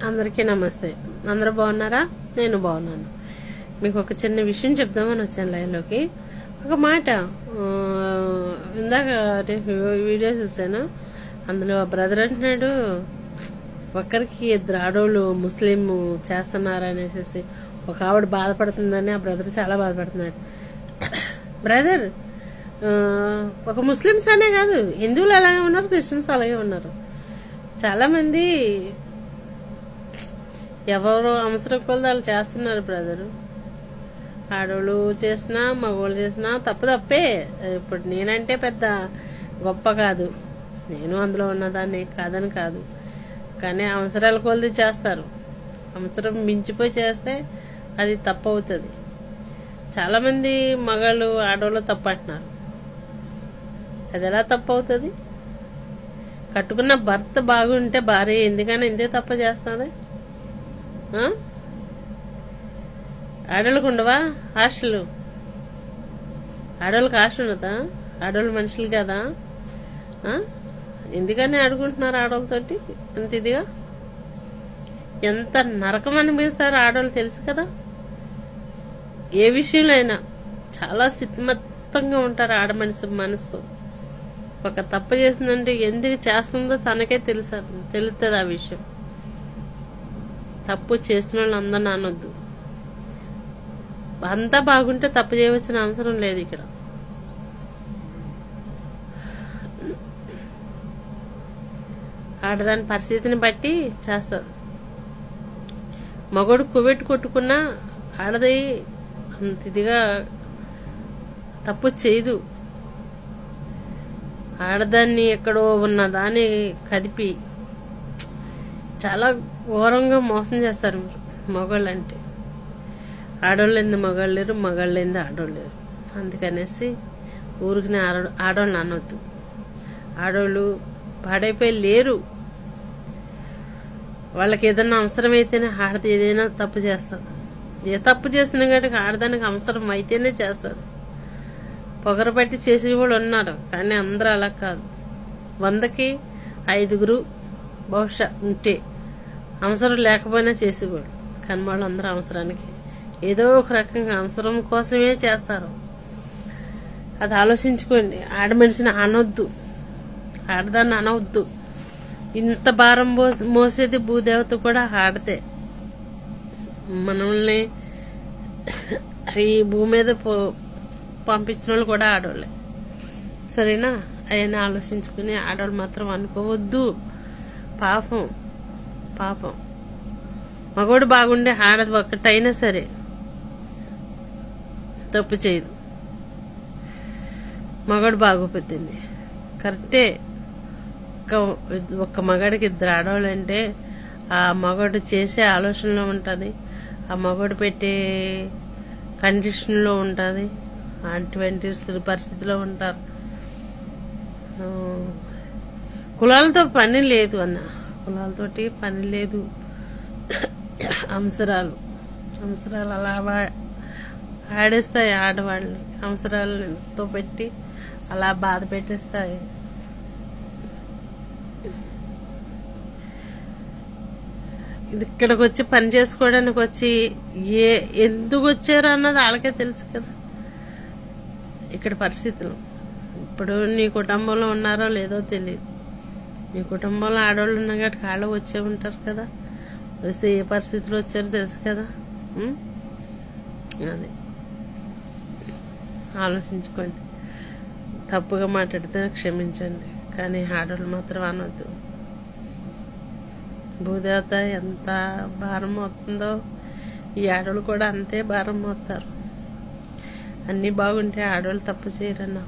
అందరికీ నమస్తే. అందరూ బాగున్నారా? నేను బాగున్నాను. మీకు ఒక చిన్న విషయం చెప్దామని వచ్చాను లైవ్లోకి. ఒక మాట, ఇందాక వీడియో చూశాను. అందులో బ్రదర్ అంటున్నాడు, ఒక్కరికి ఇద్దరు ఆడోళ్ళు ముస్లిం చేస్తున్నారు అనేసి ఒక ఆవిడ బాధపడుతుందని. ఆ బ్రదర్ చాలా బాధపడుతున్నాడు. బ్రదర్, ఒక ముస్లిమ్స్ అనే కాదు, హిందువులు అలాగే ఉన్నారు, క్రిస్టియన్స్ అలాగే ఉన్నారు. చాలా మంది ఎవరు అవసరం కొలది వాళ్ళు చేస్తున్నారు బ్రదరు. ఆడవాళ్ళు చేసినా మగవాళ్ళు చేసినా తప్పే. ఇప్పుడు నేనంటే పెద్ద గొప్ప కాదు, నేను అందులో ఉన్నదాన్ని కాదని కాదు, కానీ అవసరాల కొలది చేస్తారు. అవసరం మించిపోయి చేస్తే అది తప్పు అవుతుంది. చాలామంది మగాళ్ళు ఆడవాళ్ళు తప్పు అంటున్నారు. అది ఎలా తప్పు అవుతుంది? కట్టుకున్న భర్త బాగుంటే భార్య ఎందుకని ఇంతే తప్పు చేస్తుంది? ఆడవాళ్ళకు ఉండవా హాస్టల్? ఆడవాళ్ళకి హాస్టల్ ఉన్నదా? ఆడవాళ్ళు మనుషులు కదా? ఎందుకని ఆడుకుంటున్నారు ఆడవాళ్ళతోటి అంత ఇదిగా? ఎంత నరకం అనిపిస్తారు ఆడవాళ్ళు, తెలుసు కదా. ఏ విషయంలో అయినా చాలా సిద్ధమత్తంగా ఉంటారు ఆడ మనసు. ఒక తప్పు చేసిందంటే ఎందుకు చేస్తుందో తనకే తెలుస్తుంది ఆ విషయం. తప్పు చేసిన వాళ్ళు అందరిని అనొద్దు. అంతా బాగుంటే తప్పు చేయవలసిన అవసరం లేదు. ఇక్కడ ఆడదాని పరిస్థితిని బట్టి చేస్తారు. మగోడు కువెట్టు కొట్టుకున్నా ఆడది అంత ఇదిగా తప్పు చేయదు. ఆడదాన్ని ఎక్కడో ఉన్నదాన్ని కదిపి చాలా ఘోరంగా మోసం చేస్తారు మగవాళ్ళు అంటే. ఆడవాళ్ళు ఎందు మగాళ్ళు లేరు, మగాళ్ళు ఎందు ఆడవాళ్ళు లేరు. అందుకనేసి ఊరికి ఆడవాళ్ళని అనొద్దు. ఆడవాళ్ళు పాడైపోయి లేరు. వాళ్ళకి ఏదైనా అవసరమైతేనే ఆడది ఏదైనా తప్పు చేస్తుంది. ఏ తప్పు చేసినా కాబట్టి ఆడదానికి అవసరం అయితేనే చేస్తుంది. పొగర పట్టి చేసే వాళ్ళు ఉన్నారు, కానీ అందరూ అలా కాదు. 100కి 5 బహుశా ఉంటే అవసరం లేకపోయినా చేసేవాళ్ళు, కానీ వాళ్ళు అందరూ అవసరానికి ఏదో ఒక రకంగా అవసరం కోసమే చేస్తారు. అది ఆలోచించుకోండి. ఆడ మనిషిని అనొద్దు, ఆడదాన్ని అనవద్దు. ఇంత భారం మోసేది భూదేవత కూడా ఆడతే. మనల్ని ఈ భూమి మీద పంపించిన వాళ్ళు కూడా ఆడవాళ్ళే, సరేనా? అవన్నీ ఆలోచించుకుని ఆడవాళ్ళు మాత్రం అనుకోవద్దు. పాపం మగోడు బాగుండే ఆడది ఒక్కటైనా సరే తప్పు చేయదు. మగవాడు బాగోపోతుంది కరెక్టే. ఒక్క మగాడికి 2 ఆడవాళ్ళు అంటే ఆ మగవాడు చేసే ఆలోచనలో ఉంటుంది, ఆ మగవాడు పెట్టే కండిషన్లో ఉంటుంది, అటువంటి పరిస్థితిలో ఉంటారు. కులాలతో పని లేదు అన్న, కులాలతోటి పని లేదు. అవసరాలు అలా ఆడేస్తాయి ఆడవాళ్ళని. అవసరాలతో పెట్టి అలా బాధ పెట్టేస్తాయి. ఇక్కడికి వచ్చి పని చేసుకోవడానికి వచ్చి ఎందుకు వచ్చారు అన్నది వాళ్ళకే తెలుసు కదా. ఇక్కడ పరిస్థితులు ఇప్పుడు నీ కుటుంబంలో ఉన్నారో లేదో తెలియదు. నీ కుటుంబంలో ఆడవాళ్ళు ఉన్నా కాబట్టి వాళ్ళు వచ్చే ఉంటారు కదా. వస్తే ఏ పరిస్థితిలో వచ్చారో తెలుసు కదా. అది ఆలోచించుకోండి. తప్పుగా మాట్లాడితే క్షమించండి, కానీ ఆడవాళ్ళు మాత్రం అనొద్దు. భూదేవత ఎంత భారం మోస్తుందో ఈ ఆడవాళ్ళు కూడా అంతే భారం మోస్తారు. అన్నీ బాగుంటే ఆడవాళ్ళు తప్పు చేయరన్నా.